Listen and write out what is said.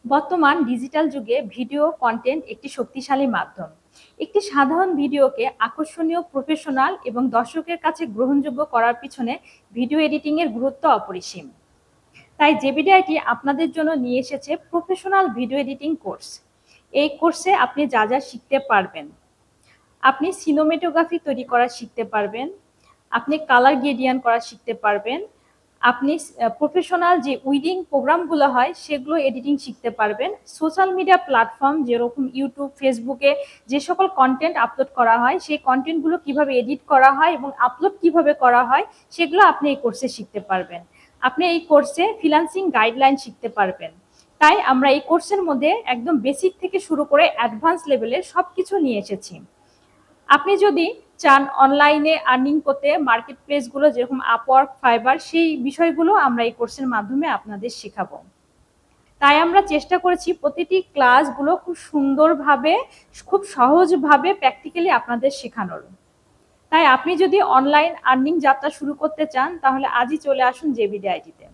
বর্তমান ডিজিটাল যুগে video content একটি শক্তিশালী মাধ্যম। একটি সাধারণ ভিডিওকে আকর্ষণীয়, প্রফেশনাল এবং দর্শকের কাছে গ্রহণযোগ্য করার পিছনে ভিডিও এডিটিং এর গুরুত্ব অপরিসীম। তাই জেভিডিআইটি আপনাদের জন্য নিয়ে এসেছে প্রফেশনাল ভিডিও এডিটিং কোর্স। এই কোর্সে আপনি যা যা শিখতে পারবেন, আপনি সিনেমেটোগ্রাফি তৈরি করা শিখতে পারবেন, আপনি কালার গ্রেডিয়ান্ট করা শিখতে পারবেন, আপনি প্রফেশনাল যে উইডিং প্রোগ্রামগুলো হয় সেগুলো এডিটিং শিখতে পারবেন। সোশ্যাল মিডিয়া প্ল্যাটফর্ম যেরকম ইউটিউব, ফেসবুকে যে সকল কন্টেন্ট আপলোড করা হয় সেই কন্টেন্টগুলো কিভাবে এডিট করা হয় এবং আপলোড কিভাবে করা হয় সেগুলো আপনি এই কোর্সে শিখতে পারবেন। আপনি এই কোর্সে ফ্রিল্যান্সিং গাইডলাইন শিখতে পারবেন। তাই আমরা এই কোর্সের মধ্যে একদম বেসিক থেকে শুরু করে অ্যাডভান্স লেভেলের সবকিছু নিয়ে এসেছি। আপনি যদি চান অনলাইনে আর্নিং করতে, মার্কেট প্লেসগুলো যেরকম আপওয়ার্ক, ফাইবার, সেই বিষয়গুলো আমরা এই কোর্সের মাধ্যমে আপনাদের শেখাবো। তাই আমরা চেষ্টা করেছি প্রতিটি ক্লাসগুলো খুব সুন্দরভাবে, খুব সহজভাবে প্র্যাকটিক্যালি আপনাদের শেখানোর। তাই আপনি যদি অনলাইন আর্নিং যাত্রা শুরু করতে চান তাহলে আজই চলে আসুন জেভিডিআইটিতে।